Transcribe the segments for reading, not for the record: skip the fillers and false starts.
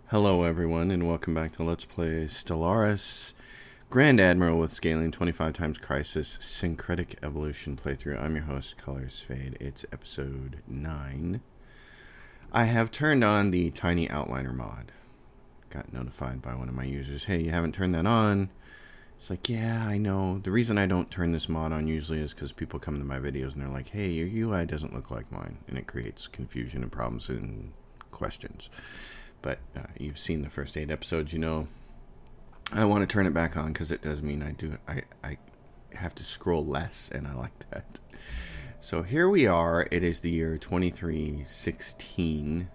Hello everyone and welcome back to Let's Play Stellaris Grand Admiral with Scaling 25 times Crisis Syncretic Evolution playthrough. I'm your host, Colors Fade. It's episode 9. I have turned on the Tiny Outliner mod. Got notified by one of my users, hey, you haven't turned that on. It's like, yeah, I know. The reason I don't turn this mod on usually is because people come to my videos and they're like, hey, your UI doesn't look like mine. And it creates confusion and problems and questions. But you've seen the first 8 episodes, you know. I want to turn it back on because it does mean I have to scroll less, and I like that. So here we are. It is the year 2316.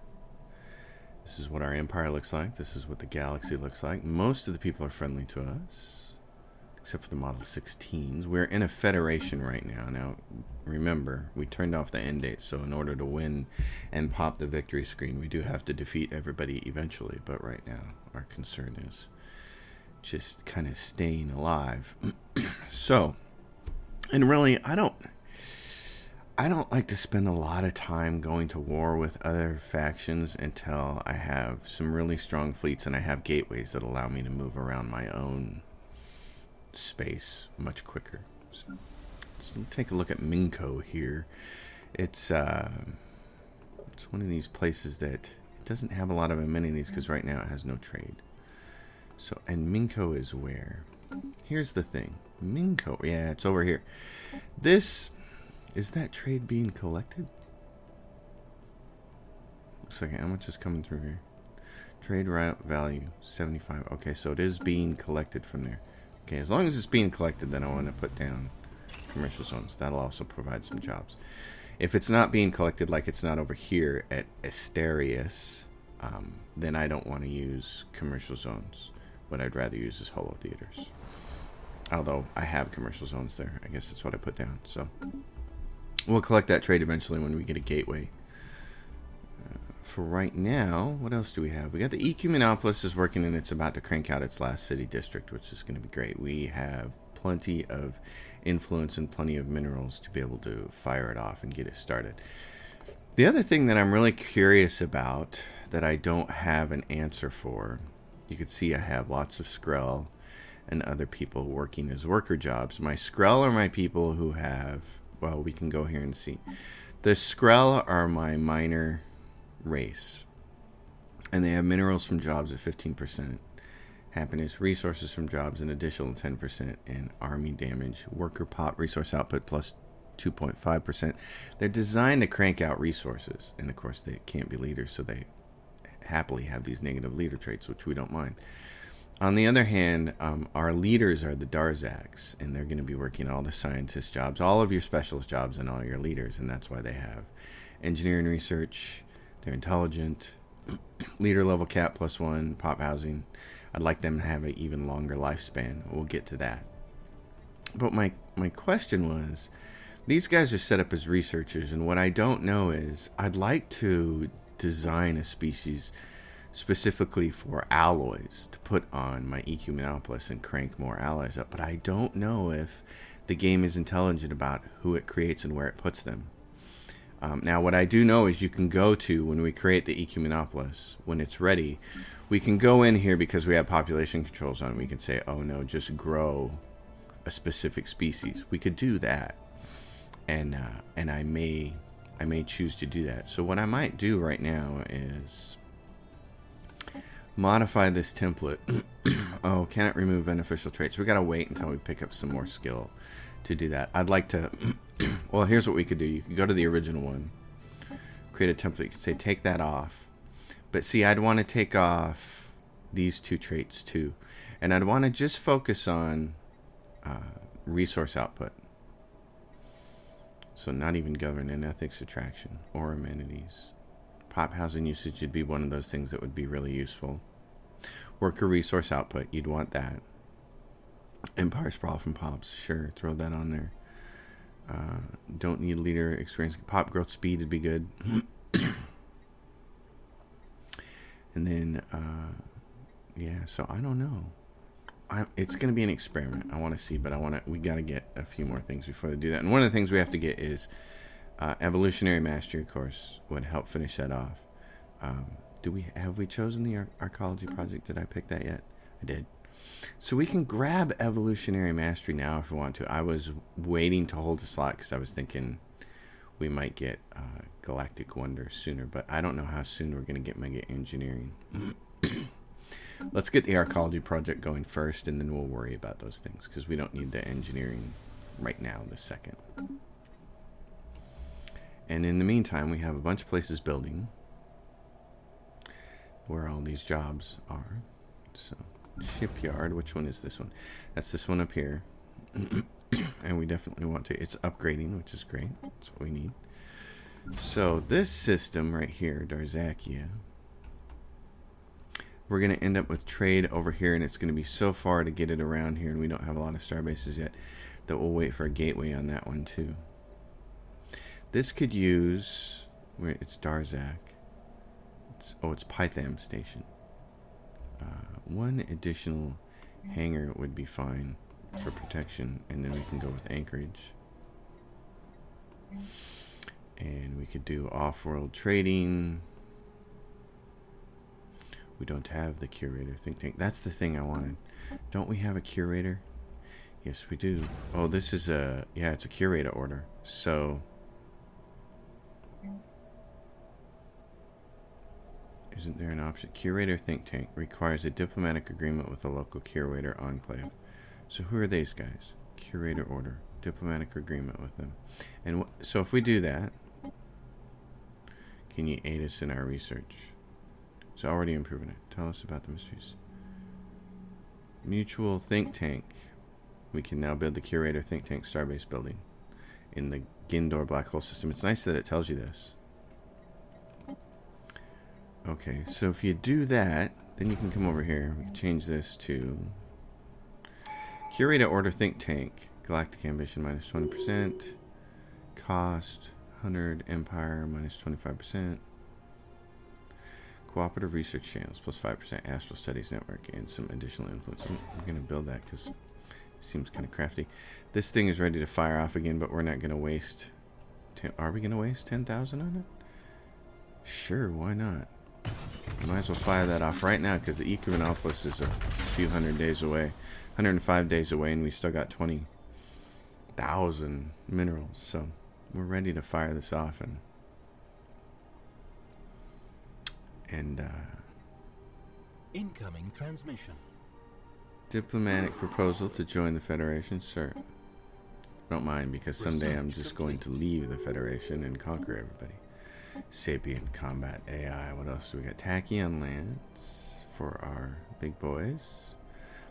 This is what our empire looks like. This is what the galaxy looks like. Most of the people are friendly to us, except for the Model 16s. We're in a federation right now. Now, remember, we turned off the end date, so in order to win and pop the victory screen, we do have to defeat everybody eventually. But right now, our concern is just kind of staying alive. So, and really, I don't like to spend a lot of time going to war with other factions until I have some really strong fleets and I have gateways that allow me to move around my own space much quicker. So let's take a look at Minko here. It's one of these places that it doesn't have a lot of amenities because right now it has no trade. So, and Minko is where? Here's the thing. Minko, yeah, it's over here. This, is that trade being collected? Looks like how much is coming through here? Trade route value 75. Okay, so it is being collected from there. Okay, as long as it's being collected, then I want to put down commercial zones. That'll also provide some jobs. If it's not being collected, like it's not over here at Asterius, then I don't want to use commercial zones. What I'd rather use is holo theaters. Although I have commercial zones there. I guess that's what I put down. So we'll collect that trade eventually when we get a gateway. For right now, what else do we have? We got the Ecumenopolis is working and it's about to crank out its last city district, which is going to be great. We have plenty of influence and plenty of minerals to be able to fire it off and get it started. The other thing that I'm really curious about that I don't have an answer for, you can see I have lots of Skrell and other people working as worker jobs. My Skrell are my people who have, well, we can go here and see. The Skrell are my minor race, and they have minerals from jobs at 15%, happiness resources from jobs an additional 10%, and army damage worker pop resource output plus 2.5%. They're designed to crank out resources, and of course they can't be leaders, so they happily have these negative leader traits, which we don't mind. On the other hand, our leaders are the Darzaks, and they're going to be working all the scientist jobs, all of your specialist jobs, and all your leaders, and that's why they have engineering research. They're intelligent, leader level cap +1, pop housing. I'd like them to have an even longer lifespan. We'll get to that. But my question was, these guys are set up as researchers, and what I don't know is, I'd like to design a species specifically for alloys to put on my Ecumenopolis and crank more allies up, but I don't know if the game is intelligent about who it creates and where it puts them. Now, what I do know is you can go to, when we create the Ecumenopolis, when it's ready, we can go in here because we have population controls on. We can say, oh no, just grow a specific species. We could do that, and I may choose to do that. So what I might do right now is modify this template. Oh, cannot remove beneficial traits. We gotta wait until we pick up some more skill to do that. I'd like to well, here's what we could do. You could go to the original one, create a template. You could say take that off, but see, I'd want to take off these 2 traits too, and I'd want to just focus on resource output. So not even govern and ethics attraction or amenities. Pop housing usage would be one of those things that would be really useful. Worker resource output, you'd want that. Empire sprawl from pops, sure, throw that on there. Don't need leader experience. Pop growth speed would be good. And then, yeah, so I don't know. It's going to be an experiment. I want to see, but we got to get a few more things before they do that. And one of the things we have to get is evolutionary mastery, of course, would help finish that off. have we chosen the archaeology project? Did I pick that yet? I did. So we can grab evolutionary mastery now if we want to. I was waiting to hold a slot because I was thinking we might get galactic wonder sooner, but I don't know how soon we're going to get mega engineering. Let's get the archaeology project going first, and then we'll worry about those things because we don't need the engineering right now, this second. And in the meantime, we have a bunch of places building where all these jobs are. So, shipyard, which one is this one? That's this one up here. And we definitely want to. It's upgrading, which is great. That's what we need. So, this system right here, Darzakia, we're going to end up with trade over here, and it's going to be so far to get it around here, and we don't have a lot of star bases yet, that we'll wait for a gateway on that one, too. This could use, where it's Darzak. It's Pytham Station. One additional hangar would be fine for protection, and then we can go with anchorage. And we could do off-world trading. We don't have the curator think tank. That's the thing I wanted. Don't we have a curator? Yes, we do. Oh, this is a, yeah, it's a curator order. So isn't there an option? Curator think tank requires a diplomatic agreement with a local curator enclave. So who are these guys? Curator order, diplomatic agreement with them. And so if we do that, can you aid us in our research? It's already improving it. Tell us about the mysteries. Mutual think tank. We can now build the curator think tank starbase building in the Gindor black hole system. It's nice that it tells you this. Okay, so if you do that, then you can come over here. We can change this to Curator Order Think Tank. Galactic Ambition minus 20%. Cost 100. Empire minus 25%. Cooperative Research Channels plus 5%. Astral Studies Network and some additional influence. I'm going to build that because it seems kind of crafty. This thing is ready to fire off again, but we're not going to waste... Are we going to waste 10,000 on it? Sure, why not? Might as well fire that off right now because the Ecumenopolis is a few hundred days away. 105 days away, and we still got 20,000 minerals. So we're ready to fire this off and incoming transmission. Diplomatic proposal to join the Federation, sir. Don't mind because someday I'm just going to leave the Federation and conquer everybody. Sapient combat AI. What else do we got? Tachyon lands for our big boys.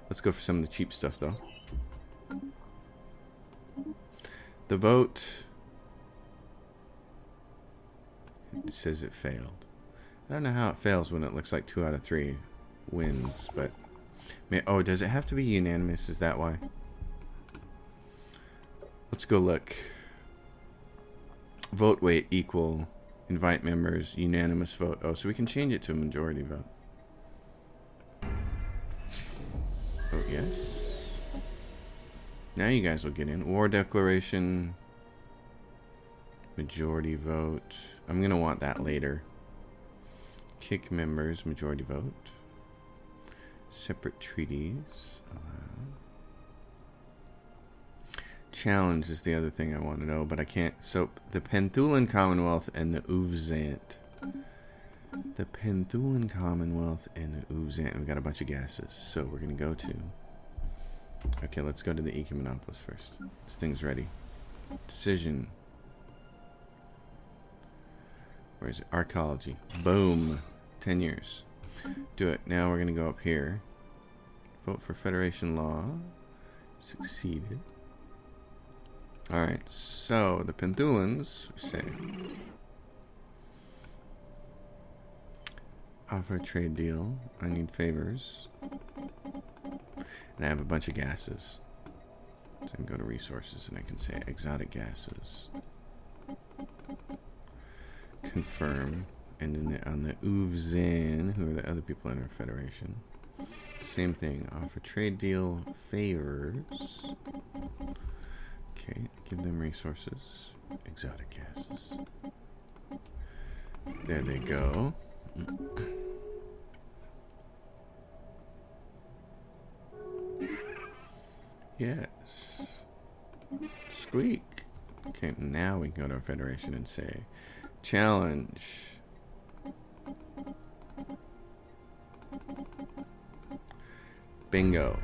Let's go for some of the cheap stuff though. The vote. It says it failed. I don't know how it fails when it looks like 2 out of 3 wins, but oh, does it have to be unanimous? Is that why? Let's go look. Vote weight equal. Invite members, unanimous vote. Oh, so we can change it to a majority vote. Vote yes. Now you guys will get in. War declaration. Majority vote. I'm going to want that later. Kick members, majority vote. Separate treaties. Challenge is the other thing I want to know, but I can't. So the Penthulan Commonwealth and the Uvzant. The Penthulan Commonwealth and the Uvzant. We've got a bunch of gases, so we're going to go to... Okay, let's go to the Ecumenopolis first. This thing's ready. Decision. Where is it? Archaeology. Boom. 10 years. Do it. Now we're going to go up here. Vote for Federation Law. Succeeded. Alright, so the Penthulans say offer a trade deal. I need favors. And I have a bunch of gases. So I can go to resources and I can say exotic gases. Confirm. And then on the Uvzan, who are the other people in our federation, same thing. Offer trade deal, favors. Okay, give them resources. Exotic gases. There they go. Yes. Squeak. Okay, now we can go to our Federation and say, challenge. Bingo.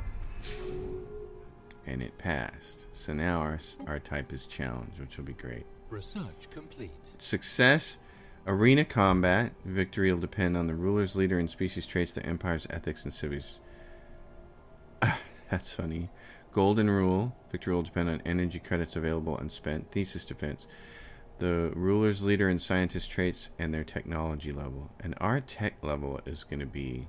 And it passed. So now our type is challenge, which will be great. Research complete. Success. Arena combat. Victory will depend on the ruler's leader and species traits, the empire's ethics and civics. That's funny. Golden rule. Victory will depend on energy credits available and spent. Thesis defense. The ruler's leader and scientist traits and their technology level. And our tech level is going to be...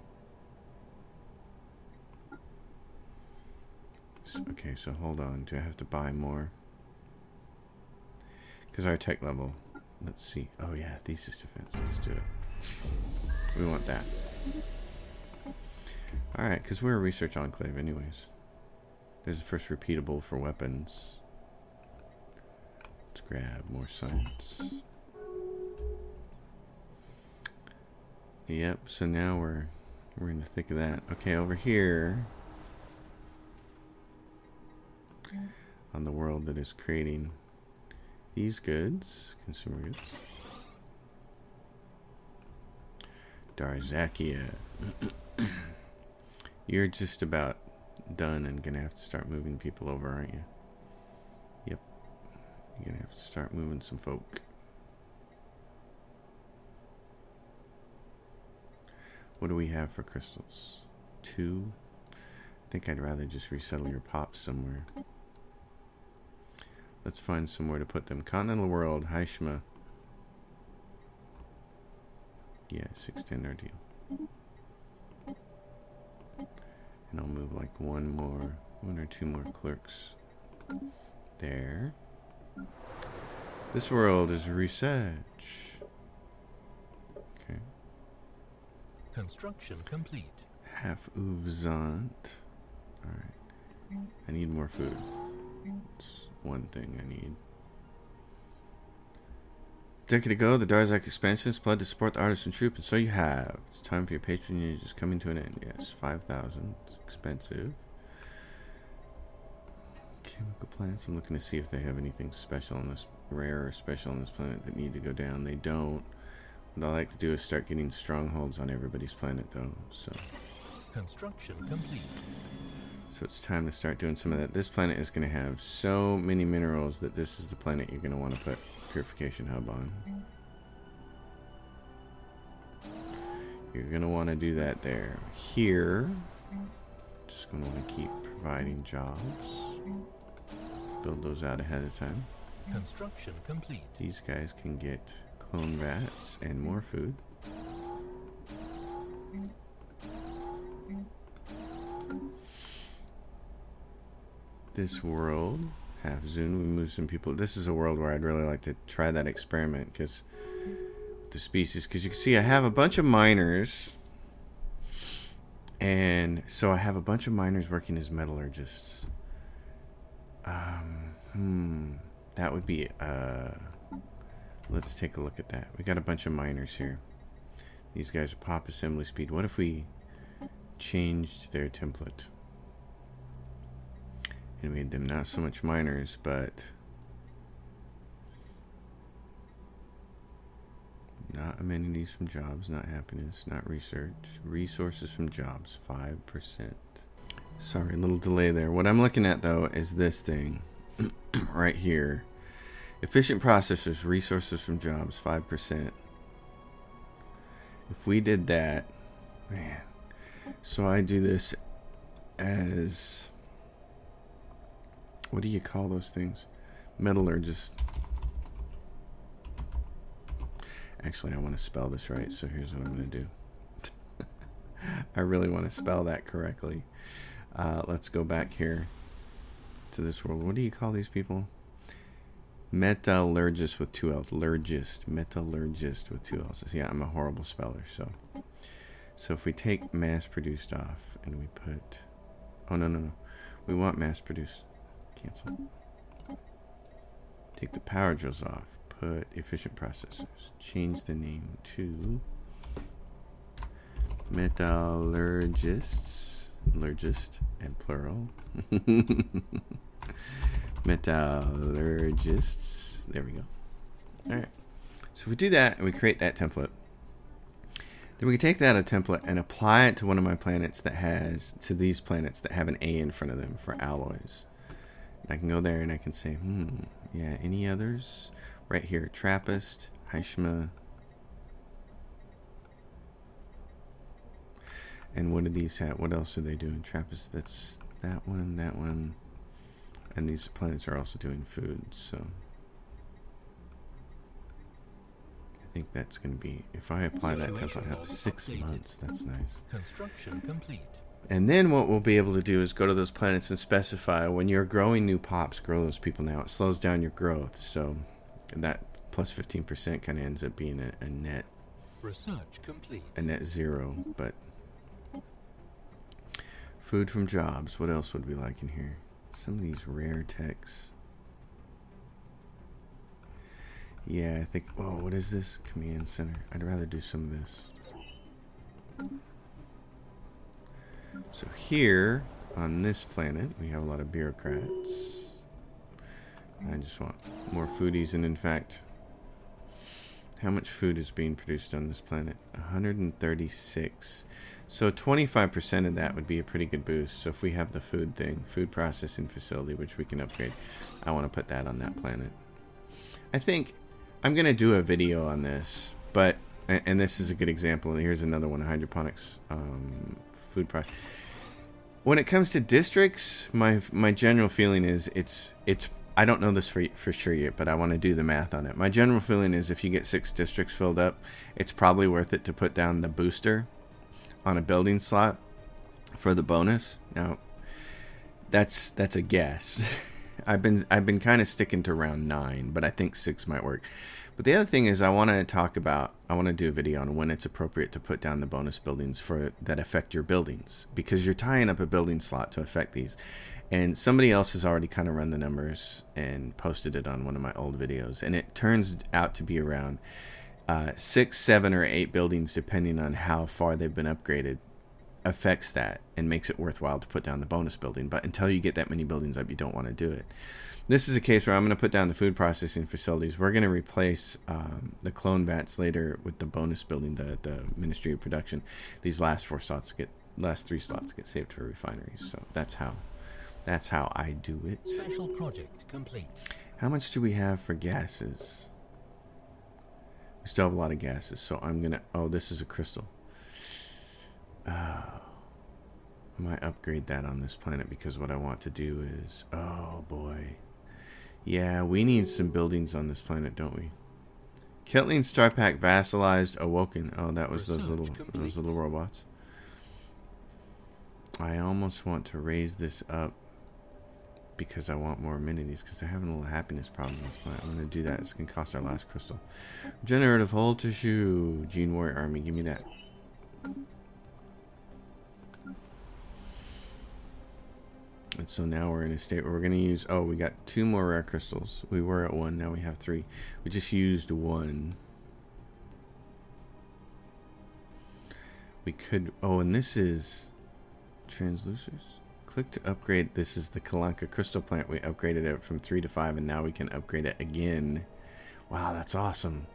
Okay, so hold on. Do I have to buy more? Because our tech level... Let's see. Oh yeah, thesis defense. Let's do it. We want that. Alright, because we're a research enclave anyways. There's the first repeatable for weapons. Let's grab more science. Yep, so now we're in the thick of that. Okay, over here on the world that is creating these goods, consumer goods. Darzakia. You're just about done and gonna have to start moving people over, aren't you? Yep. You're gonna have to start moving some folk. What do we have for crystals? 2. I think I'd rather just resettle your pops somewhere. Let's find somewhere to put them. Continental world, Haishma. Yeah, 610 our deal. And I'll move like one or two more clerks there. This world is research. Okay. Construction complete. Half Uvzant. Alright. I need more food. It's one thing I need. A decade ago, the Darzak expansionists planned to support the artisan troop, and so you have. It's time for your patronage is coming to an end. Yes, 5,000. It's expensive. Chemical plants. I'm looking to see if they have anything special on this, rare or special on this planet that need to go down. They don't. What I like to do is start getting strongholds on everybody's planet, though. So. Construction complete. So it's time to start doing some of that. This planet is going to have so many minerals that this is the planet you're going to want to put Purification Hub on. You're going to want to do that there. Here, just going to want to keep providing jobs. Build those out ahead of time. Construction complete. These guys can get clone vats and more food. This world, half Zune, we move some people. This is a world where I'd really like to try that experiment because the species, because you can see I have a bunch of miners, and so I have a bunch of miners working as metallurgists. That would be let's take a look at that. We got a bunch of miners here. These guys are pop assembly speed. What if we changed their template and made them not so much miners, but not amenities from jobs, not happiness, not research, resources from jobs, 5%. Sorry, a little delay there. What I'm looking at though is this thing right here. Efficient processors, resources from jobs, 5%. If we did that, man. So I do this as, what do you call those things? Metallurgist. Actually, I want to spell this right, so here's what I'm going to do. I really want to spell that correctly. Let's go back here to this world. What do you call these people? Metallurgist with 2 L's. Lurgist. Metallurgist with 2 L's. Yeah, I'm a horrible speller, so if we take mass produced off and we put, oh no, we want mass produced. Cancel. Take the power drills off. Put efficient processors. Change the name to Metallurgists. Lurgist and plural. Metallurgists. There we go. Alright. So if we do that and we create that template, then we can take that template and apply it to one of my planets that has, to these planets that have an A in front of them for alloys. And I can go there and I can say, yeah, any others? Right here, Trappist, Haishma. And what do these have? What else are they doing? Trappist, that's that one. And these planets are also doing food, so I think that's going to be, if I apply that template out 6 months, that's nice. Construction complete. And then what we'll be able to do is go to those planets and specify when you're growing new pops, grow those people now. It slows down your growth, so that plus 15% kind of ends up being a net. Research complete. A net zero, but food from jobs. What else would we like in here? Some of these rare techs. Yeah, I think, oh, what is this? Command center. I'd rather do some of this. So here, on this planet, we have a lot of bureaucrats. I just want more foodies, and in fact, how much food is being produced on this planet? 136. So 25% of that would be a pretty good boost. So if we have the food thing, food processing facility, which we can upgrade, I want to put that on that planet. I think I'm going to do a video on this, but, and this is a good example. Here's another one, hydroponics, food process. When it comes to districts, my general feeling is it's I don't know this for sure yet, but I want to do the math on it. My general feeling is if you get 6 districts filled up, it's probably worth it to put down the booster on a building slot for the bonus. Now, that's a guess. I've been kind of sticking to around 9, but I think 6 might work. But the other thing is I want to do a video on when it's appropriate to put down the bonus buildings that affect your buildings, because you're tying up a building slot to affect these. And somebody else has already kind of run the numbers and posted it on one of my old videos, and it turns out to be around 6, 7, or 8 buildings, depending on how far they've been upgraded, affects that and makes it worthwhile to put down the bonus building. But until you get that many buildings up, you don't want to do it. This is a case where I'm going to put down the food processing facilities. We're going to replace the clone vats later with the bonus building, the Ministry of Production. These last 3 slots get saved for refineries. So that's how I do it. Special project complete. How much do we have for gases? We still have a lot of gases, so I'm gonna, oh, this is a crystal. I might upgrade that on this planet, because what I want to do is, oh boy, yeah, we need some buildings on this planet, don't we? Ketling Star Pack vassalized awoken. Oh, that was those little robots. I almost want to raise this up because I want more amenities, because they're having a little happiness problem on this planet. I'm going to do that. It's going to cost our last crystal. Generative whole tissue. Gene Warrior Army. Give me that. And so now we're in a state where we're going to use... Oh, we got 2 more rare crystals. We were at 1. Now we have 3. We just used 1. We could... Oh, and this is... Translucers. Click to upgrade. This is the Kalanka crystal plant. We upgraded it from 3 to 5, and now we can upgrade it again. Wow, that's awesome.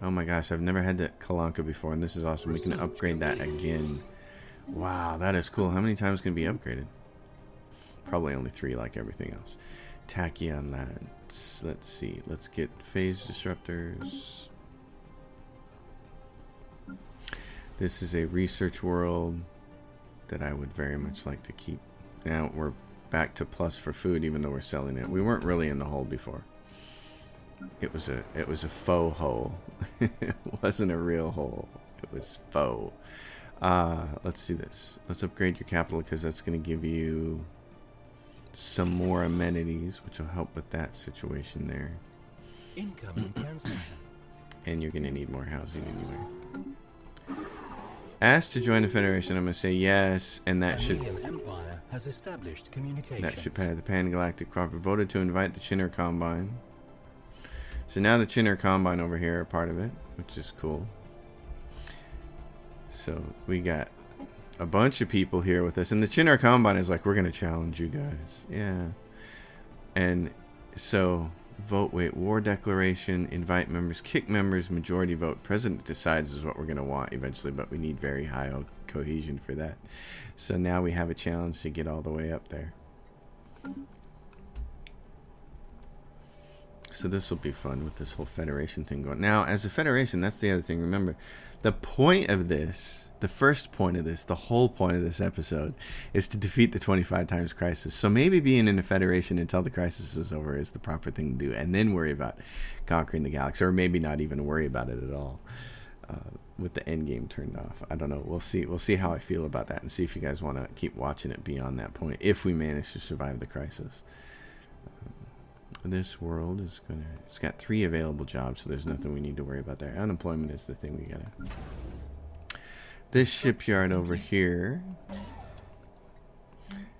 Oh my gosh, I've never had that Kalanka before, and this is awesome. We can upgrade that again. Wow, that is cool. How many times can it be upgraded? Probably only 3, like everything else. Tachyon lands. Let's see. Let's get phase disruptors. This is a research world that I would very much like to keep. Now we're back to plus for food, even though we're selling it. We weren't really in the hole before. It was a faux hole. It wasn't a real hole. It was faux. Let's do this. Let's upgrade your capital, because that's going to give you some more amenities, which will help with that situation there. Incoming transmission. And you're going to need more housing anyway. Asked to join the Federation, I'm going to say yes, and that should... Empire has established communications. That should pay the Pan-Galactic Cooperative. Voted to invite the Chinner Combine. So now the Chinner Combine over here are part of it, which is cool. So we got a bunch of people here with us. And the Chinnar Combine is like, we're going to challenge you guys. Yeah. And so, vote, wait, war declaration, invite members, kick members, majority vote. President decides is what we're going to want eventually, but we need very high cohesion for that. So now we have a challenge to get all the way up there. So this will be fun with this whole Federation thing going. Now, as a Federation, that's the other thing. Remember, the point of this, the first point of this, the whole point of this episode is to defeat the 25 times crisis. So maybe being in a Federation until the crisis is over is the proper thing to do, and then worry about conquering the galaxy, or maybe not even worry about it at all with the end game turned off. I don't know. We'll see. We'll see how I feel about that, and see if you guys want to keep watching it beyond that point if we manage to survive the crisis. This world is gonna, it's got 3 available jobs, so there's nothing we need to worry about there. Unemployment is the thing we gotta. This shipyard over here,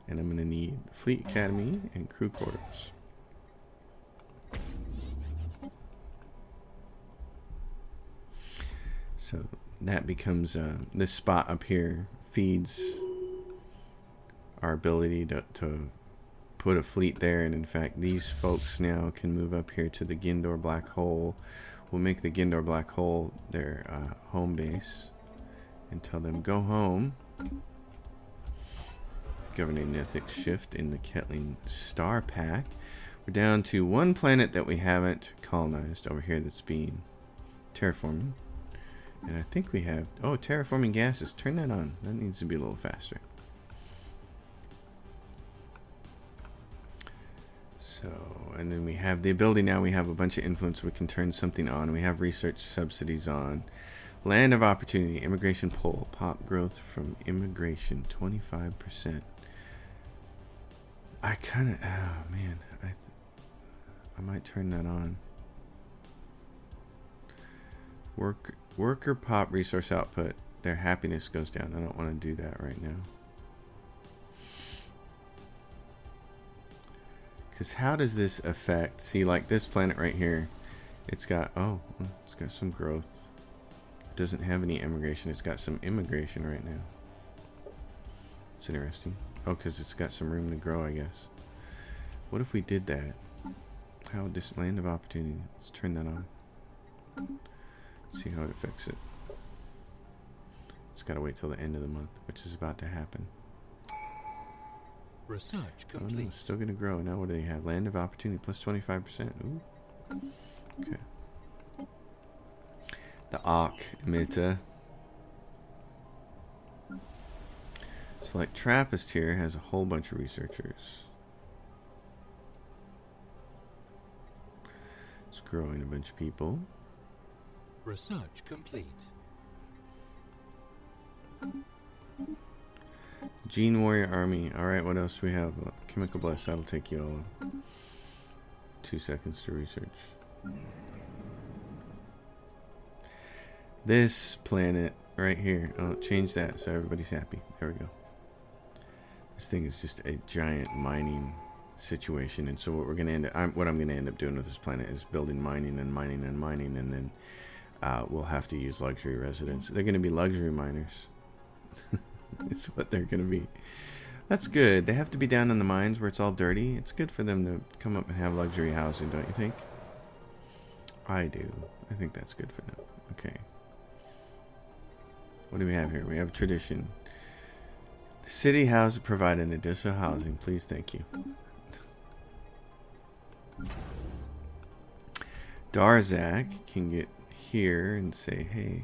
and I'm gonna need Fleet Academy and crew quarters. So that becomes this spot up here feeds our ability to put a fleet there, and in fact these folks now can move up here to the Gindor Black Hole. We'll make the Gindor Black Hole their home base and tell them go home. Governing ethics shift in the Ketling Star Pack. We're down to 1 planet that we haven't colonized over here that's being terraforming, and I think we have terraforming gases. Turn that on. That needs to be a little faster. So, and then we have the ability now, we have a bunch of influence, we can turn something on. We have research subsidies on. Land of opportunity, immigration pull, pop growth from immigration, 25%. I kind of, oh man, I might turn that on. Worker pop resource output, their happiness goes down. I don't want to do that right now. Because how does this affect, see, like this planet right here, it's got, it's got some growth. It doesn't have any immigration. It's got some immigration right now. It's interesting. Oh, because it's got some room to grow, I guess. What if we did that? How would this land of opportunity, let's turn that on. See how it affects it. It's got to wait till the end of the month, which is about to happen. Research complete. Oh no, it's still going to grow. Now what do they have? Land of opportunity plus 25%. Ooh. Okay. The Arc emitter. So like Trappist here has a whole bunch of researchers. It's growing a bunch of people. Research complete. Gene Warrior Army. Alright, what else do we have? Chemical Blast. That'll take you all 2 seconds to research. This planet right here. Oh, change that so everybody's happy. There we go. This thing is just a giant mining situation, and so what we're gonna I'm gonna end up doing with this planet is building mining and mining and mining, and then we'll have to use luxury residents. They're gonna be luxury miners. It's what they're gonna be. That's good. They have to be down in the mines where it's all dirty. It's good for them to come up and have luxury housing, don't you think? I do. I think that's good for them. Okay. What do we have here? We have tradition. The city house provided additional housing. Please, thank you. Darzak can get here and say, hey,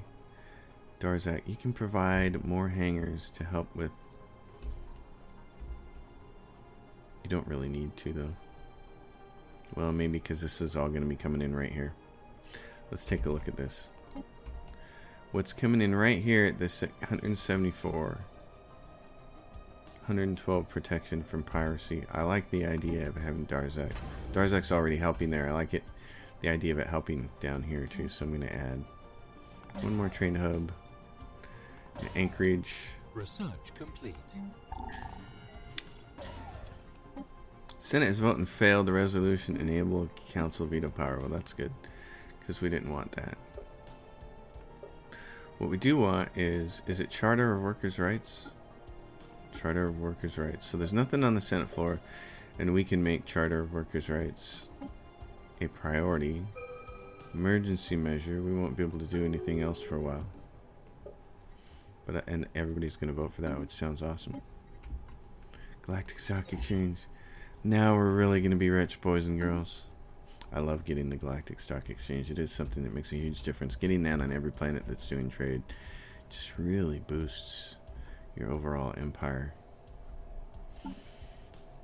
Darzak, you can provide more hangars to help with. You don't really need to, though. Well, maybe because this is all going to be coming in right here. Let's take a look at this. What's coming in right here at this 174. 112 protection from piracy. I like the idea of having Darzak. Darzak's already helping there. I like it. The idea of it helping down here too. So I'm going to add one more train hub. An anchorage. Research complete. Senate is voting failed. The resolution enable council veto power. Well, that's good because we didn't want that. What we do want is it charter of workers' rights? Charter of Workers' Rights. So there's nothing on the Senate floor, and we can make Charter of Workers' Rights a priority. Emergency measure. We won't be able to do anything else for a while. But and everybody's going to vote for that, which sounds awesome. Galactic Stock Exchange. Now we're really going to be rich, boys and girls. I love getting the Galactic Stock Exchange. It is something that makes a huge difference. Getting that on every planet that's doing trade just really boosts your overall empire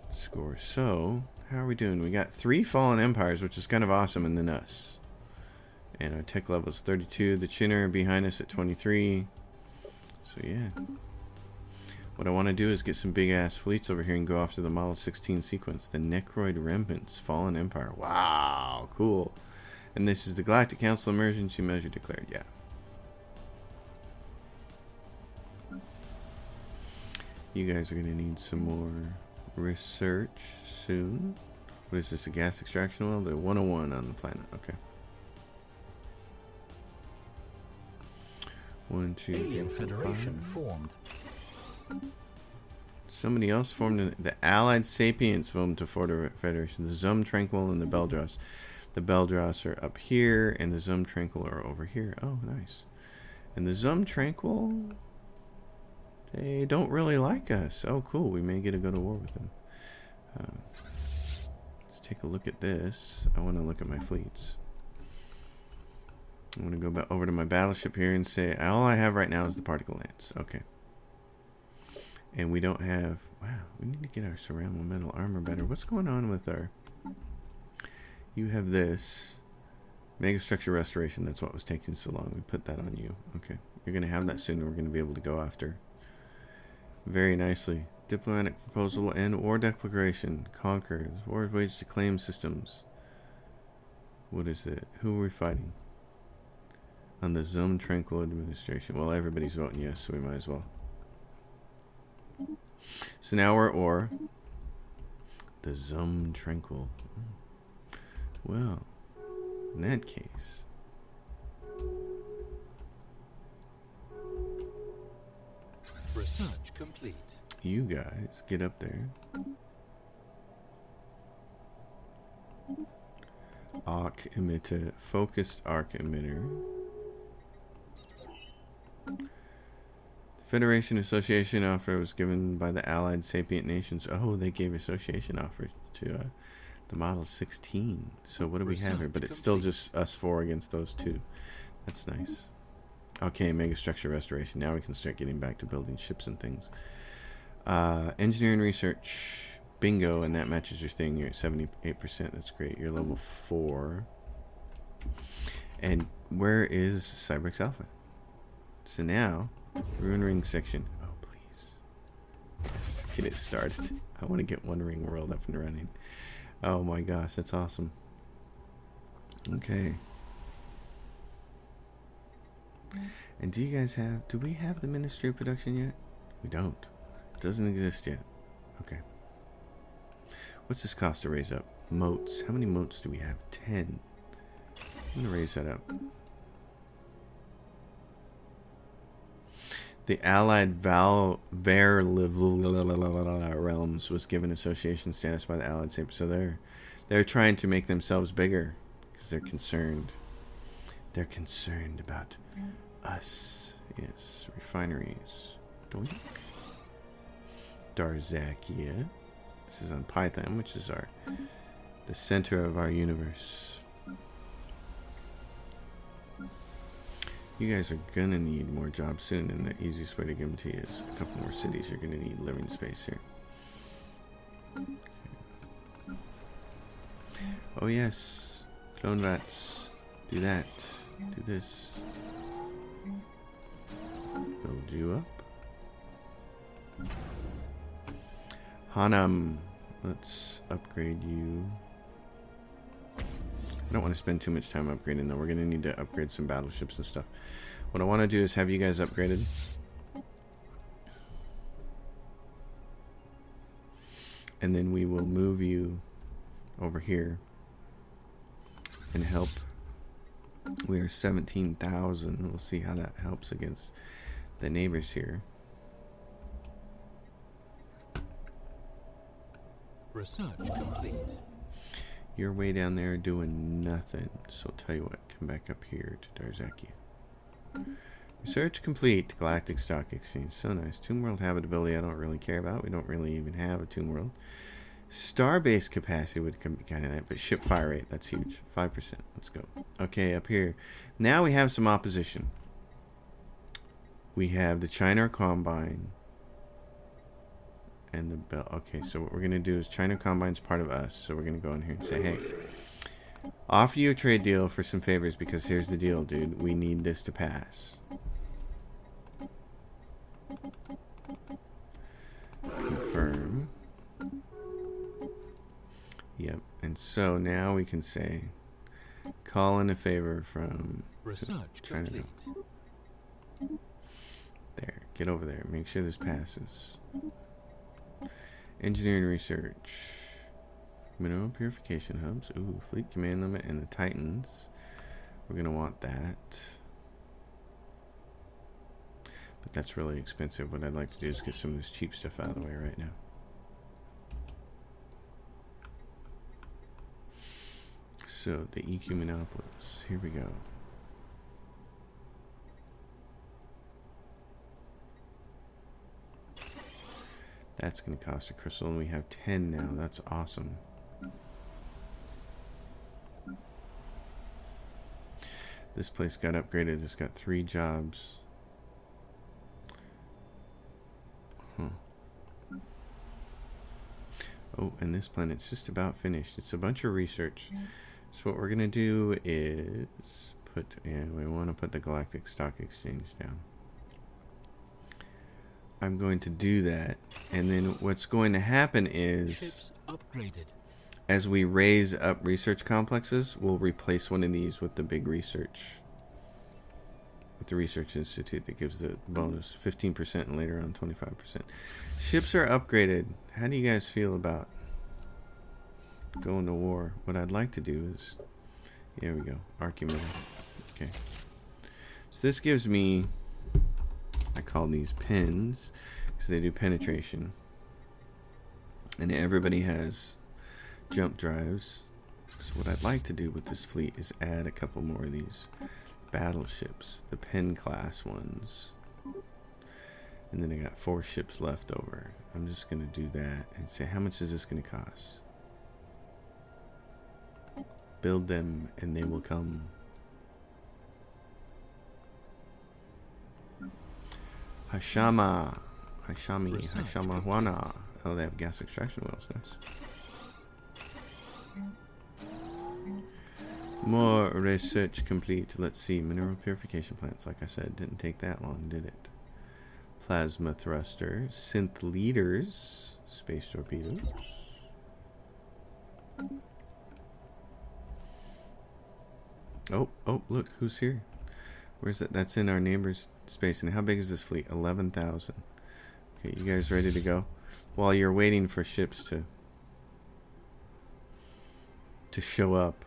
score. So, how are we doing? We got 3 fallen empires, which is kind of awesome, and then us. And our tech level is 32. The Chinner behind us at 23. So, yeah. What I want to do is get some big-ass fleets over here and go after the Model 16 sequence. The Necroid Remnants, Fallen Empire. Wow, cool. And this is the Galactic Council emergency measure declared. Yeah. You guys are going to need some more research soon. What is this, a gas extraction well? The 101 on the planet. Okay. 1, 2, Alien 3, Federation 5. formed. Somebody else formed the Allied Sapients formed to Federation. The Zum Tranquil and the Beldros. The Beldros are up here, and the Zum Tranquil are over here. Oh, nice. And the Zum Tranquil, they don't really like us. Oh, cool. We may get to go to war with them. Let's take a look at this. I want to look at my fleets. I'm going to go back over to my battleship here and say, all I have right now is the Particle Lance. Okay. And we don't have... Wow, we need to get our ceramic metal armor better. What's going on with our... You have this. Megastructure restoration. That's what was taking so long. We put that on you. Okay. You're going to have that soon, and we're going to be able to go after. Very nicely. Diplomatic proposal will end war declaration. Conquer. War waged to claim systems. What is it? Who are we fighting? On the Zum Tranquil administration. Well, everybody's voting yes, so we might as well. So now we're at war. The Zum Tranquil. Well, in that case, Research complete. you guys get up there. Arc emitter, focused arc emitter. Federation Association offer was given by the Allied Sapient Nations. Oh, they gave association offers to the Model 16. So what do we have here? But it's still just us 4 against those 2. That's nice. Okay, Megastructure restoration. Now we can start getting back to building ships and things. Engineering research. Bingo, and that matches your thing. You're at 78%. That's great. You're level 4. And where is Cybrix Alpha? So now... Ruin Ring section. Oh, please. Yes, get it started. I want to get One Ring World up and running. Oh my gosh, that's awesome. Okay. And do you guys have... Do we have the Ministry of Production yet? We don't. It doesn't exist yet. Okay. What's this cost to raise up? Moats. How many moats do we have? 10. I'm going to raise that up. The Allied realms was given association status by the Allied Sapients. So they're trying to make themselves bigger because they're concerned. They're concerned about us. Yes, refineries. Doink. Darzakia. This is on Python, which is the center of our universe. You guys are gonna need more jobs soon, and the easiest way to give them to you is a couple more cities. You're gonna need living space here. Okay. Oh yes, clone vats. Do that. Do this. Build you up. Hanam, let's upgrade you. I don't want to spend too much time upgrading though. We're going to need to upgrade some battleships and stuff. What I want to do is have you guys upgraded. And then we will move you over here and help. We are 17,000. We'll see how that helps against the neighbors here. Research complete. You're way down there doing nothing. So I'll tell you what, come back up here to Darzaki. Research complete. Galactic Stock Exchange. So nice. Tomb World habitability I don't really care about. We don't really even have a Tomb World. Starbase capacity would be kind of nice, but ship fire rate, that's huge. 5%. Let's go. Okay, up here. Now we have some opposition. We have the China Combine and the Bell. Okay, so what we're going to do is China Combine's part of us. So we're going to go in here and say, hey, offer you a trade deal for some favors because here's the deal, dude. We need this to pass. Confirm. Yep. And so now we can say, call in a favor from Research China. complete. There. Get over there. Make sure this passes. Engineering research. Mineral purification hubs. Ooh, fleet command limit and the Titans. We're going to want that. But that's really expensive. What I'd like to do is get some of this cheap stuff out of the way right now. So, the EQ Monopolis. Here we go. That's going to cost a crystal, and we have 10 now. That's awesome. This place got upgraded. It's got 3 jobs. Oh, and this planet's just about finished. It's a bunch of research. So what we're going to do is put, and we want to put the Galactic Stock Exchange down. I'm going to do that. And then what's going to happen is, Ships upgraded. as we raise up research complexes, we'll replace one of these with the big research. With the Research Institute that gives the bonus 15% and later on 25%. Ships are upgraded. How do you guys feel about going to war? What I'd like to do is, here we go, Archimedes. Okay. So this gives me, I call these pens because they do penetration. And everybody has jump drives. So what I'd like to do with this fleet is add a couple more of these battleships, the pen class ones. And then I got 4 ships left over. I'm just going to do that and say, how much is this going to cost? Build them and they will come. Hashama. Hashami. Hashamahuana. Oh, they have gas extraction wells. Nice. More research complete. Let's see. Mineral purification plants. Like I said, didn't take that long, did it? Plasma thruster. Synth leaders. Space torpedoes. Oh, look. Who's here? Where's that? That's in our neighbor's space. And how big is this fleet? 11,000. Okay, you guys ready to go? While you're waiting for ships to show up.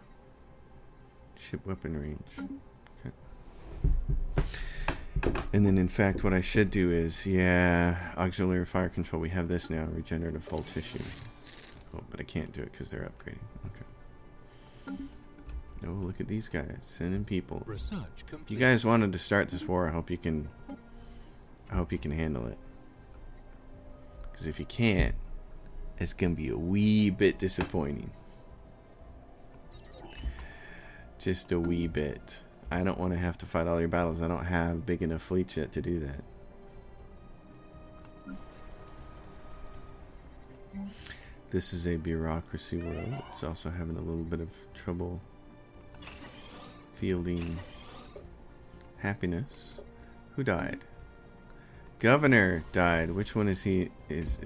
Ship weapon range. Okay. And then in fact what I should do is, yeah, auxiliary fire control. We have this now, regenerative hull tissue. Oh, but I can't do it because they're upgrading. Okay. Oh, look at these guys sending people. Research complete. You guys wanted to start this war. I hope you can handle it. Because if you can't, it's gonna be a wee bit disappointing. Just a wee bit. I don't want to have to fight all your battles. I don't have big enough fleets yet to do that. This is a bureaucracy world. It's also having a little bit of trouble fielding happiness. Who died? Governor died. Which one is he? It's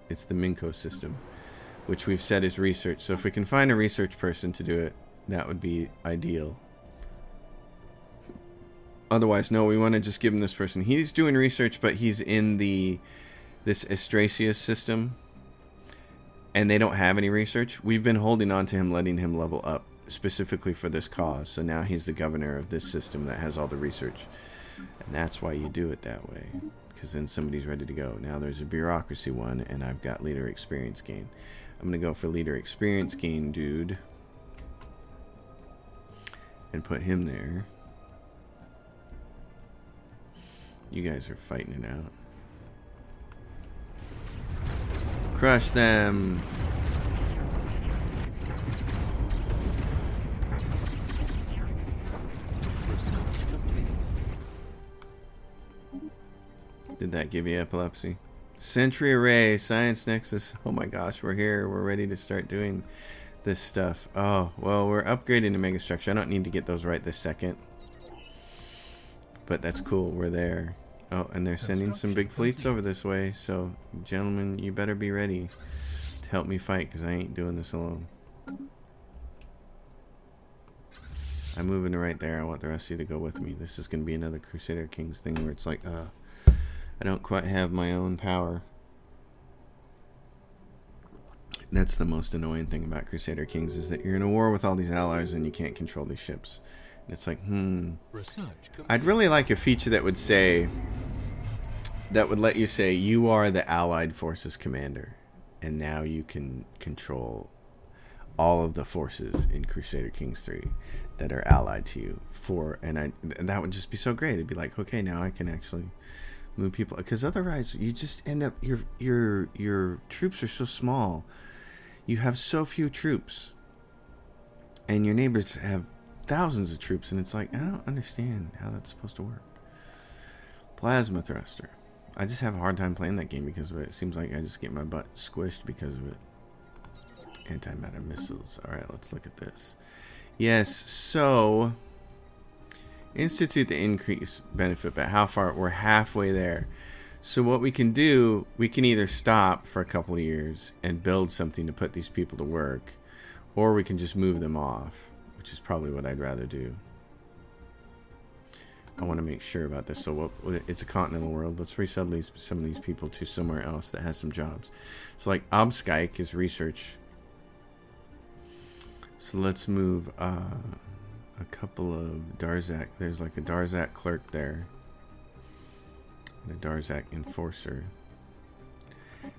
the Minko system, which we've said is research. So if we can find a research person to do it, that would be ideal. Otherwise, no, we want to just give him this person. He's doing research, but he's in this Astrasius system, and they don't have any research. We've been holding on to him, letting him level up specifically for this cause. So now he's the governor of this system that has all the research, and that's why you do it that way, because then somebody's ready to go. Now there's a bureaucracy one, and I've got leader experience gain. I'm gonna go for leader experience gain dude and put him there. You guys are fighting it out. Crush them. Research complete. Did that give you epilepsy? Sentry array, science nexus. Oh my gosh, we're here. We're ready to start doing this stuff. Oh, well, we're upgrading to Megastructure. I don't need to get those right this second. But that's cool. We're there. Oh, and they're sending some big fleets over this way. So, gentlemen, you better be ready to help me fight, because I ain't doing this alone. I'm moving right there. I want the rest of you to go with me. This is going to be another Crusader Kings thing where it's like, I don't quite have my own power. That's the most annoying thing about Crusader Kings, is that you're in a war with all these allies and you can't control these ships. And it's like, I'd really like a feature that would say, that would let you say you are the Allied Forces commander, and now you can control all of the forces in Crusader Kings 3 that are allied to you. And that would just be so great. It'd be like, okay, now I can actually move people, because otherwise you just end up, your troops are so small. You have so few troops, and your neighbors have thousands of troops, and it's like, I don't understand how that's supposed to work. Plasma thruster. I just have a hard time playing that game because of it. It seems like I just get my butt squished because of it. Antimatter missiles. Alright, let's look at this. Yes, so institute the increase benefit, but how far? We're halfway there. So what we can do, we can either stop for a couple of years and build something to put these people to work, or we can just move them off, which is probably what I'd rather do. I want to make sure about this. So it's a continental world. Let's resettle some of these people to somewhere else that has some jobs. So like Obskyke is research. So let's move a couple of Darzak. There's like a Darzak clerk there. And a Darzak enforcer.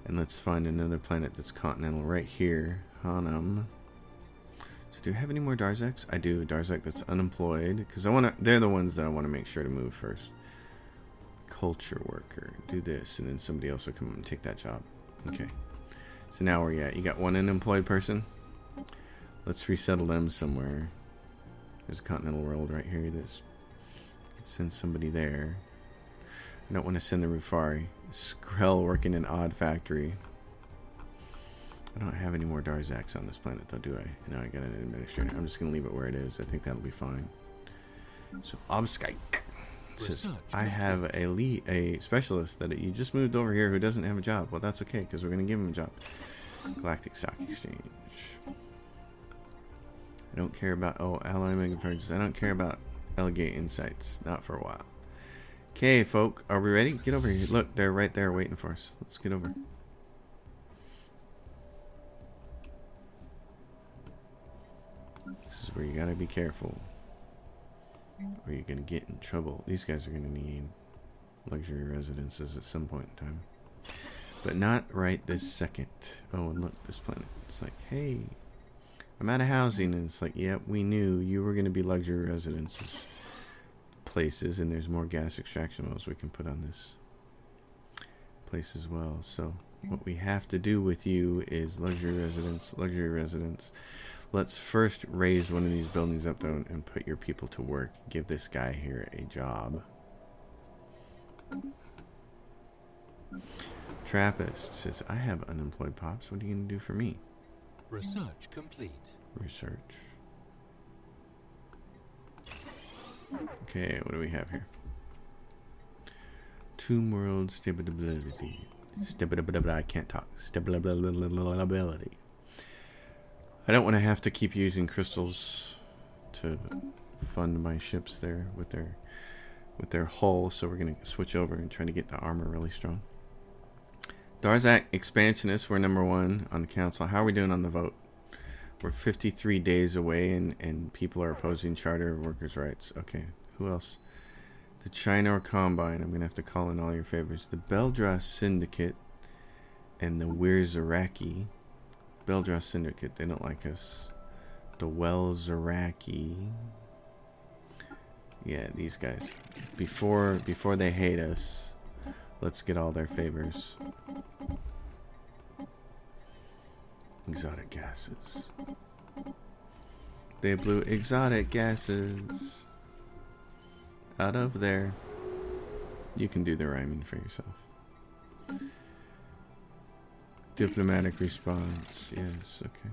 And let's find another planet that's continental right here. Hanum. So do I have any more Darzaks? I do. Darzak that's unemployed. Because they're the ones that I want to make sure to move first. Culture worker. Do this. And then somebody else will come and take that job. Okay. So now where you at? You got one unemployed person? Let's resettle them somewhere. There's a continental world right here. This could send somebody there. I don't want to send the Rufari. Skrell working in Odd Factory. I don't have any more Darzaks on this planet though, do I? No, I got an administrator. I'm just going to leave it where it is. I think that'll be fine. So Obskyke says, I have a specialist that you just moved over here who doesn't have a job. Well, that's okay, because we're going to give him a job. Galactic Stock Exchange. I don't care about, ally mega purchase. I don't care about Elegate Insights. Not for a while. Okay, folk. Are we ready? Get over here. Look, they're right there waiting for us. Let's get over. This is where you gotta be careful, or you're gonna get in trouble. These guys are gonna need luxury residences at some point in time, but not right this second. Oh, and look, this planet. It's like, hey, I'm out of housing, and it's like, yep, we knew you were gonna be luxury residences places, and there's more gas extraction wells we can put on this place as well. So what we have to do with you is luxury residence. Let's first raise one of these buildings up though and put your people to work. Give this guy here a job. Trappist says, I have unemployed pops. What are you going to do for me? Research complete. Research. Okay, what do we have here? Tomb World stability. I can't talk. Stability. I don't want to have to keep using crystals to fund my ships there with their hull, so we're going to switch over and try to get the armor really strong. Darzak Expansionists, we're number 1 on the council. How are we doing on the vote? We're 53 days away, and people are opposing Charter of Workers' Rights. Okay, who else? The China Combine. I'm going to have to call in all your favorites. The Beldras Syndicate and the Wirzaraki. Beldross Syndicate, they don't like us. The Welzaraki. Yeah, these guys. Before they hate us, let's get all their favors. Exotic gases. They blew exotic gases out of there. You can do the rhyming for yourself. Diplomatic response. Yes, okay.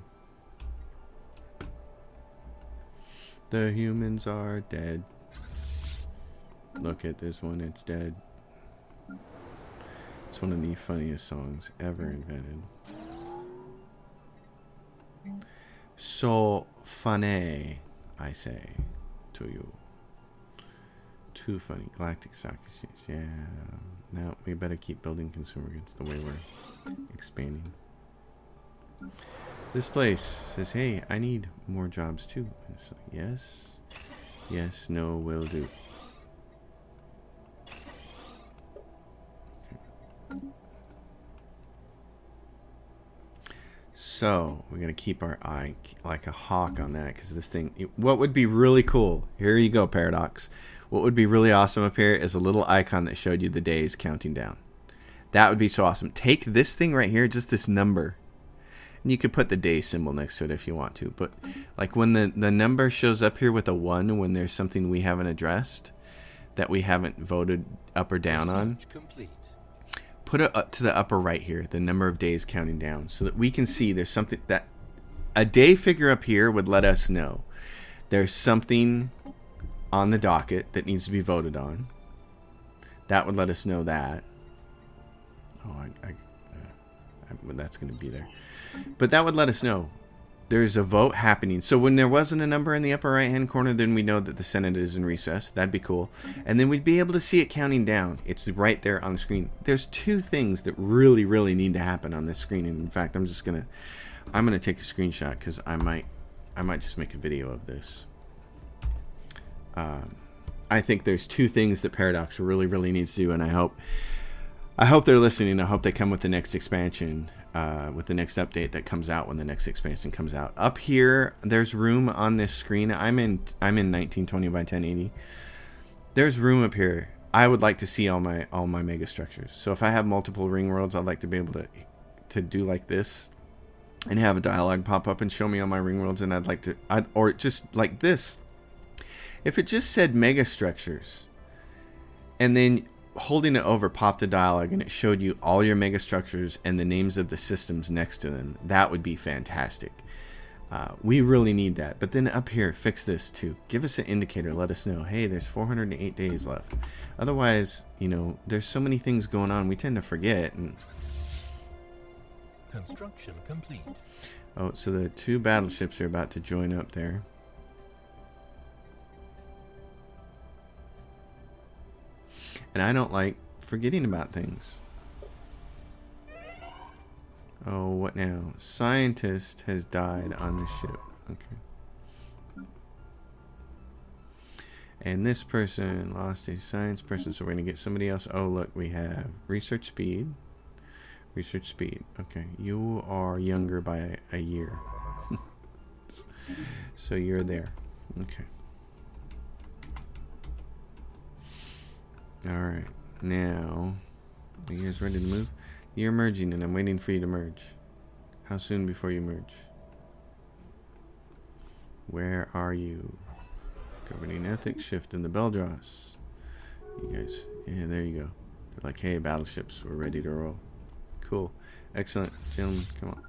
The humans are dead. Look at this one, it's dead. It's one of the funniest songs ever invented. So funny, I say to you. Too funny. Galactic stock exchange. Yeah. Now we better keep building consumer goods the way we're expanding. This place says, hey, I need more jobs too. It's like, yes. Yes, no, will do. Okay. So, we're going to keep our eye like a hawk on that, because this thing, what would be really cool, here you go, Paradox. What would be really awesome up here is a little icon that showed you the days counting down. That would be so awesome. Take this thing right here, just this number, and you could put the day symbol next to it if you want to. But like when the number shows up here with a 1, when there's something we haven't addressed, that we haven't voted up or down on, put it up to the upper right here, the number of days counting down, so that we can see there's something that a day figure up here would let us know there's something on the docket that needs to be voted on. That would let us know that. Oh, that's going to be there. But that would let us know there's a vote happening. So when there wasn't a number in the upper right hand corner, then we know that the Senate is in recess. That'd be cool. And then we'd be able to see it counting down. It's right there on the screen. There's 2 things that really, really need to happen on this screen. And in fact, I'm gonna take a screenshot, because I might just make a video of this. I think there's 2 things that Paradox really, really needs to do, and I hope they're listening. I hope they come with the next expansion, with the next update that comes out when the next expansion comes out. Up here, there's room on this screen. I'm in 1920 by 1080. There's room up here. I would like to see all my mega structures. So if I have multiple ring worlds, I'd like to be able to do like this, and have a dialogue pop up and show me all my ring worlds. And I'd like to, or just like this. If it just said mega structures, and then holding it over popped a dialogue and it showed you all your mega structures and the names of the systems next to them, that would be fantastic. We really need that. But then up here, fix this too. Give us an indicator. Let us know, hey, there's 408 days left. Otherwise, there's so many things going on, we tend to forget. And construction complete. Oh, so the 2 battleships are about to join up there. And I don't like forgetting about things. Oh, what now? Scientist has died on the ship. Okay. And this person lost a science person, so we're going to get somebody else. Oh, look, we have research speed. Research speed. Okay, you are younger by a year. So you're there. Okay. Alright, now, are you guys ready to move? You're merging and I'm waiting for you to merge. How soon before you merge? Where are you? Governing ethics, shift in the Beldross. You guys, yeah, there you go. They're like, hey, battleships, we're ready to roll. Cool. Excellent. Gentlemen, come on.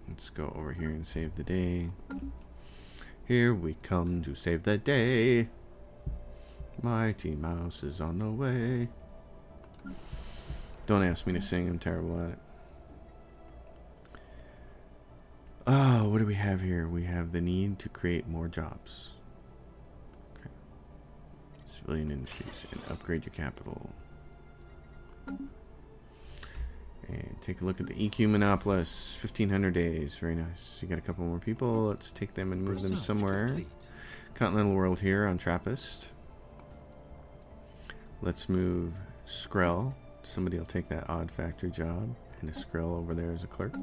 Let's go over here and save the day. Here we come to save the day. Mighty Mouse is on the way. Don't ask me to sing, I'm terrible at it. Oh, what do we have here? We have the need to create more jobs. Okay. Civilian industries and upgrade your capital. And take a look at the EQ Monopolis. 1,500 days. Very nice. You got a couple more people. Let's take them and move them somewhere. Complete. Continental world here on Trappist. Let's move Skrell. Somebody will take that odd factory job. And a Skrell over there as a clerk.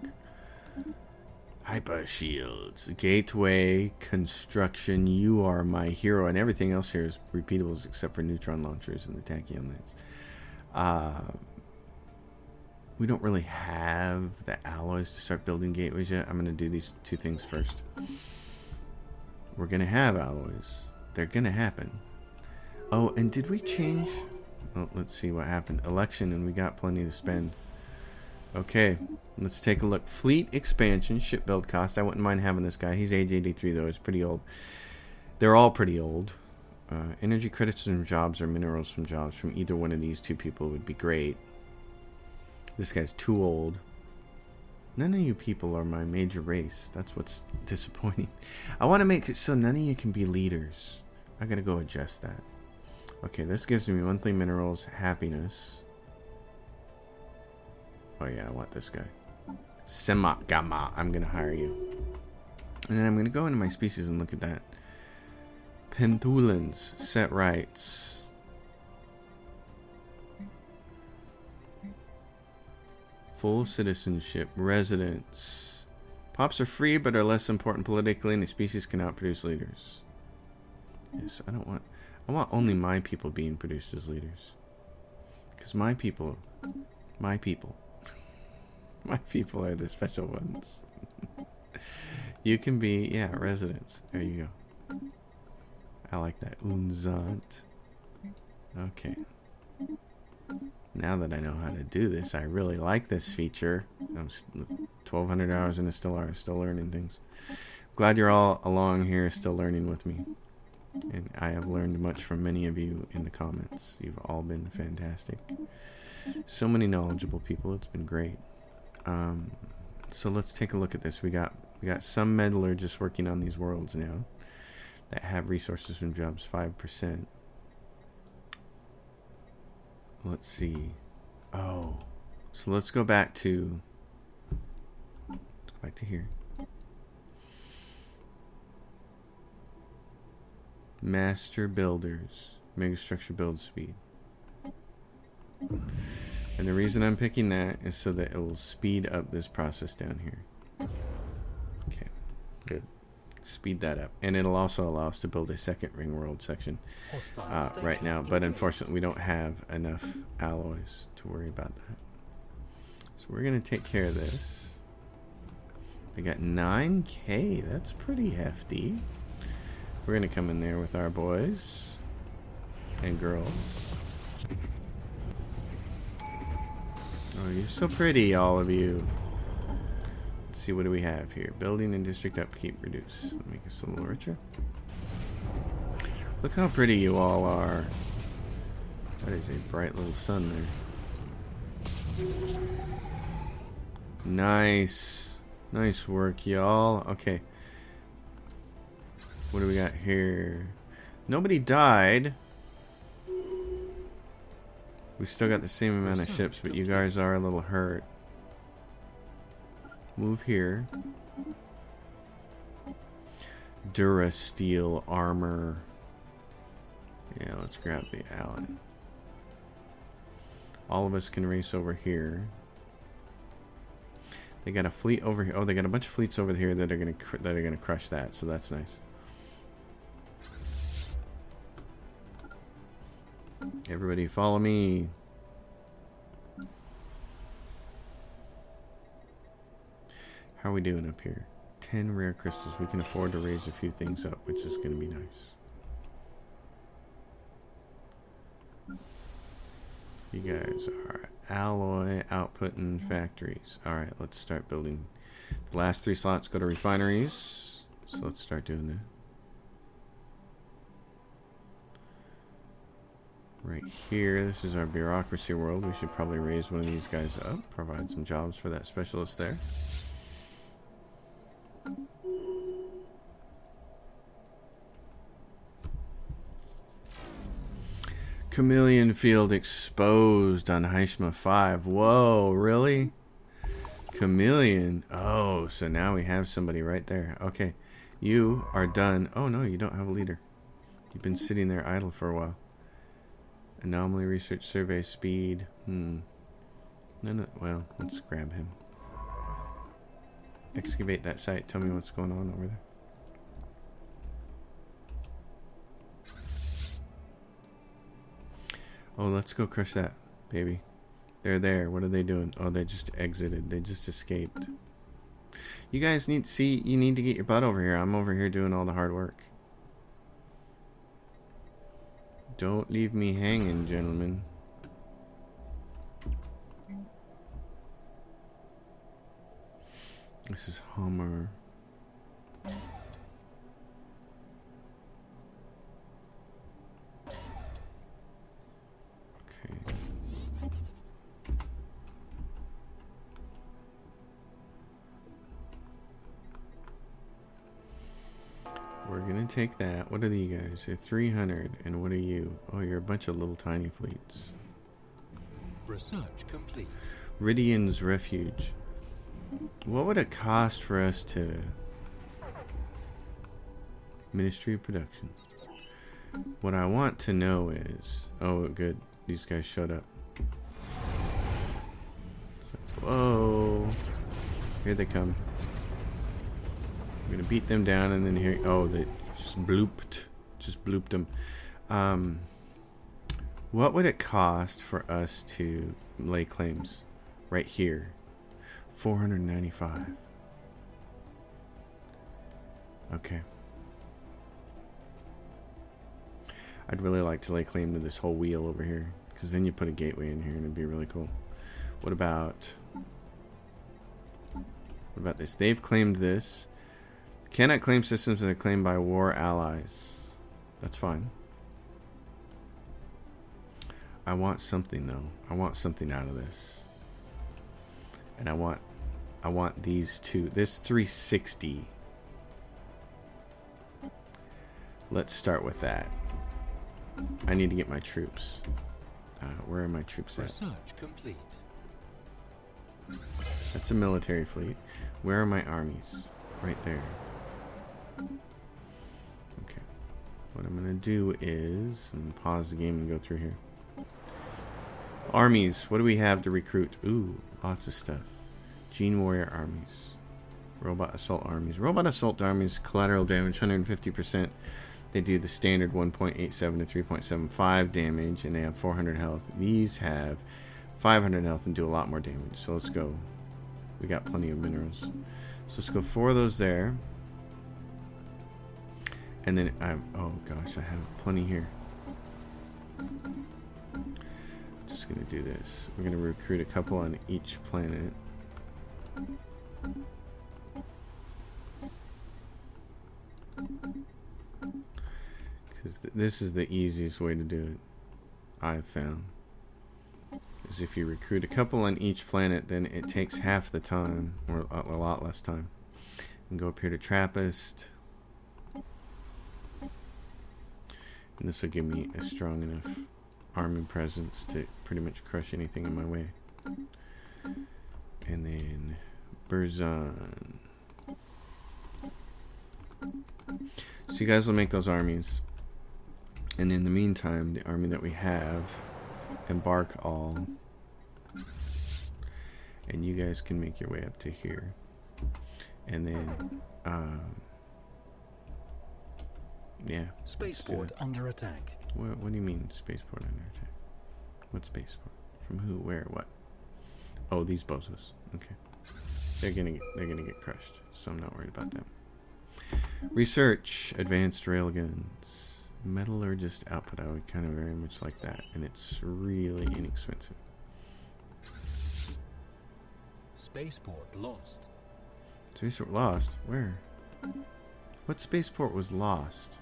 Hyper shields. Gateway construction. You are my hero. And everything else here is repeatables except for neutron launchers and the tachyonites. We don't really have the alloys to start building gateways yet. I'm going to do these two things first. We're going to have alloys. They're going to happen. Oh, and did we change? Oh, let's see what happened. Election, and we got plenty to spend. Okay, let's take a look. Fleet expansion, ship build cost. I wouldn't mind having this guy. He's age 83, though. He's pretty old. They're all pretty old. Energy credits from jobs or minerals from jobs from either one of these two people would be great. This guy's too old. None of you people are my major race. That's what's disappointing. I want to make it so none of you can be leaders. I gotta go adjust that. Okay, this gives me monthly minerals, happiness. Oh yeah, I want this guy. Semagama. I'm gonna hire you. And then I'm gonna go into my species and look at that. Penthulans, set rights. Full citizenship, residence. Pops are free but are less important politically, and the species cannot produce leaders. Yes, I want only my people being produced as leaders. Because my people my people are the special ones. You can be, yeah, residents. There you go. I like that. Unzant. Okay. Now that I know how to do this, I really like this feature. I'm 1,200 hours into Stellaris, still learning things. Glad you're all along here, still learning with me. And I have learned much from many of you in the comments. You've all been fantastic. So many knowledgeable people. It's been great. So let's take a look at this. We got some meddler just working on these worlds now that have resources from jobs 5%. Let's see. Oh, so let's go back to here. Master builders, Megastructure build speed. And the reason I'm picking that is so that it will speed up this process down here. Okay, good. Speed that up. And it'll also allow us to build a second ring world section right now. But unfortunately, we don't have enough alloys to worry about that. So we're going to take care of this. We got 9K. That's pretty hefty. We're going to come in there with our boys and girls. Oh, you're so pretty, all of you. Let's see, what do we have here? Building and district upkeep reduce. Let me make us a little richer. Look how pretty you all are. That is a bright little sun there. Nice. Nice work, y'all. Okay. What do we got here? Nobody died. We still got the same amount of ships, but you guys are a little hurt. Move here. Durasteel armor. Yeah, let's grab the ally. All of us can race over here. They got a fleet over here. Oh, they got a bunch of fleets over here that are gonna crush that. So that's nice. Everybody, follow me. How are we doing up here? 10 rare crystals. We can afford to raise a few things up, which is going to be nice. You guys are alloy outputting factories. Alright, let's start building. The last 3 slots go to refineries. So let's start doing that. Right here, this is our bureaucracy world. We should probably raise one of these guys up. Provide some jobs for that specialist there. Chameleon field exposed on Haishma 5. Whoa, really? Chameleon. Oh, so now we have somebody right there. Okay, you are done. Oh no, you don't have a leader. You've been sitting there idle for a while. Anomaly research survey speed. Well, let's grab him. excavate that site. Tell me what's going on over there. Oh, let's go crush that, baby. They're there. What are they doing? Oh, they just exited. They just escaped. You guys need to see. You need to get your butt over here. I'm over here doing all the hard work. Don't leave me hanging, gentlemen. This is Homer. Okay. We're gonna take that. What are you guys? You're 300, and what are you? Oh, you're a bunch of little tiny fleets. Research complete. Ridian's Refuge. What would it cost for us to... Ministry of Production. What I want to know is... Oh, good. These guys showed up. So, whoa. Here they come. I'm gonna beat them down and then here... Oh, they just blooped. Just blooped them. What would it cost for us to lay claims? Right here. 495. Okay. I'd really like to lay claim to this whole wheel over here, because then you put a gateway in here and it'd be really cool. What about this? They've claimed this. Cannot claim systems that are claimed by war allies. That's fine. I want something though. I want something out of this. And I want these two. This 360. Let's start with that. I need to get my troops. Where are my troops at? Research complete. That's a military fleet. Where are my armies? Right there. Okay. What I'm gonna do is I'm gonna pause the game and go through here. Armies. What do we have to recruit? Ooh, lots of stuff. Gene Warrior armies. Robot Assault armies. Robot Assault armies, collateral damage 150%. They do the standard 1.87 to 3.75 damage, and they have 400 health. These have 500 health and do a lot more damage. So let's go. We got plenty of minerals. So let's go 4 of those there. And then oh gosh, I have plenty here. Just gonna do this. We're gonna recruit a couple on each planet. Because this is the easiest way to do it, I've found. Is if you recruit a couple on each planet, then it takes half the time, or a lot less time. And go up here to Trappist. And this will give me a strong enough army presence to pretty much crush anything in my way. And then Burzan. So you guys will make those armies. And in the meantime, the army that we have, embark all. And you guys can make your way up to here. And then, yeah. Spaceport under attack. What do you mean, spaceport under attack? What spaceport? From who? Where? What? Oh, these bozos. Okay. They're gonna get crushed, so I'm not worried about them. Research, advanced railguns. Metallurgist output, I would kind of very much like that, and it's really inexpensive. Spaceport lost. Spaceport lost? Where? What spaceport was lost?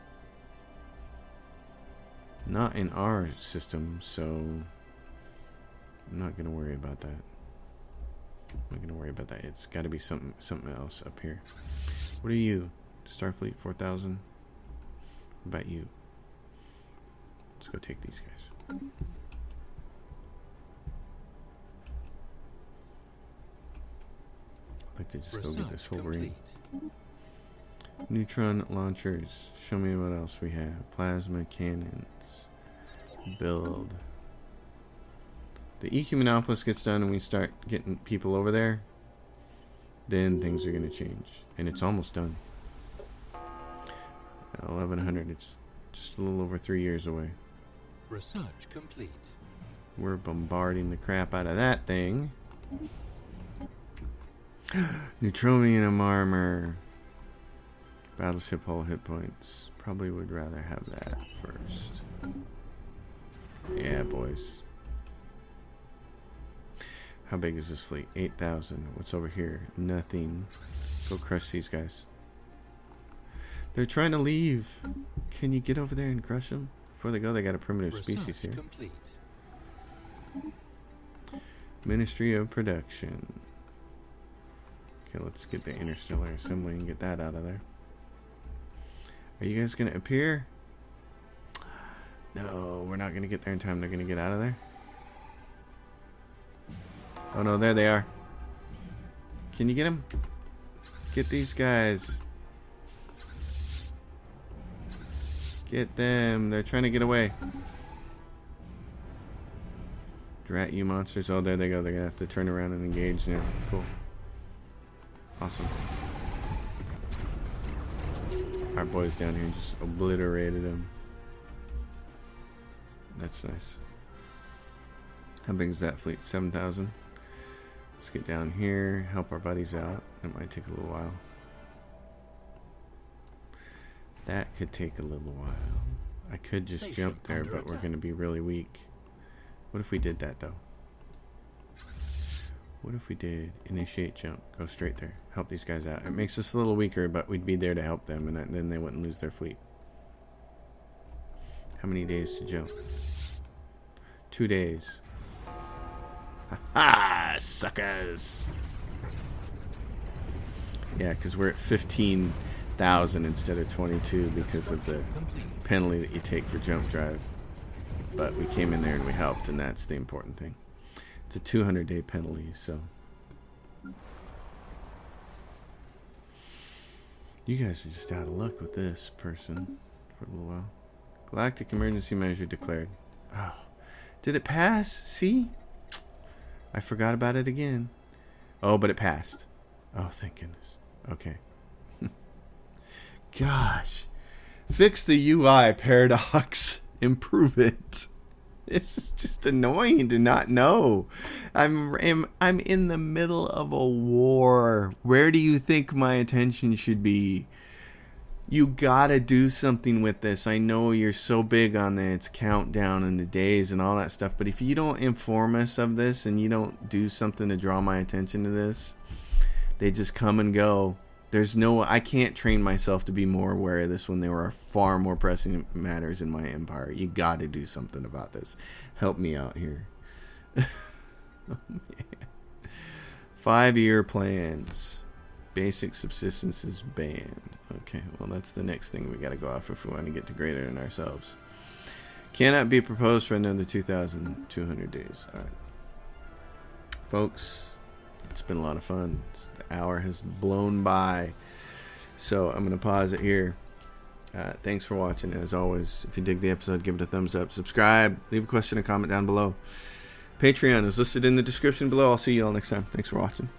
Not in our system, so I'm not gonna worry about that. I'm not gonna worry about that. It's got to be something else up here. What are you? Starfleet 4000. What about you? Let's go take these guys. I'd like to just go get this whole ring. Neutron launchers. Show me what else we have. Plasma cannons. Build. The Ecumenopolis gets done and we start getting people over there. then things are going to change. And it's almost done. 1100, it's just a little over 3 years away. Research complete. We're bombarding the crap out of that thing. Neutronium armor. Battleship hull hit points. Probably would rather have that first. Yeah, boys. How big is this fleet? 8,000. What's over here? Nothing. Go crush these guys. They're trying to leave. Can you get over there and crush them? Before they go, they got a primitive species here. Complete. Ministry of Production. Okay, let's get the interstellar assembly and get that out of there. Are you guys gonna appear? No, we're not gonna get there in time. They're gonna get out of there. Oh no, there they are. Can you get them? Get these guys. Get them. They're trying to get away. Drat you monsters. Oh, there they go. They're gonna have to turn around and engage now. Cool. Awesome. Our boys down here just obliterated them. That's nice. How big is that fleet? 7,000. Let's get down here, help our buddies out. It might take a little while. That could take a little while. I could just jump there, but we're going to be really weak. What if we did that, though? What if we did initiate jump? Go straight there. Help these guys out. It makes us a little weaker, but we'd be there to help them, and then they wouldn't lose their fleet. How many days to jump? 2 days. Ha-ha! Suckers! Yeah, because we're at 15,000 instead of 22 because of the penalty that you take for jump drive. But we came in there and we helped, and that's the important thing. It's a 200-day penalty, so. You guys are just out of luck with this person for a little while. Galactic emergency measure declared. Oh, did it pass? See? I forgot about it again. Oh, but it passed. Oh, thank goodness. Okay. Gosh. Fix the UI paradox. Improve it. This is just annoying to not know. I'm in the middle of a war. Where do you think my attention should be? You gotta do something with this. I know you're so big on its countdown and the days and all that stuff, but if you don't inform us of this and you don't do something to draw my attention to this, they just come and go. I can't train myself to be more aware of this when there are far more pressing matters in my empire. You got to do something about this. Help me out here. Oh, man. 5-year plans. Basic subsistence is banned. Okay, well that's the next thing we got to go off if we want to get to greater than ourselves. Cannot be proposed for another 2,200 days. All right. Folks. It's been a lot of fun. The hour has blown by. So I'm going to pause it here. Thanks for watching. As always, if you dig the episode, give it a thumbs up. Subscribe. Leave a question or comment down below. Patreon is listed in the description below. I'll see you all next time. Thanks for watching.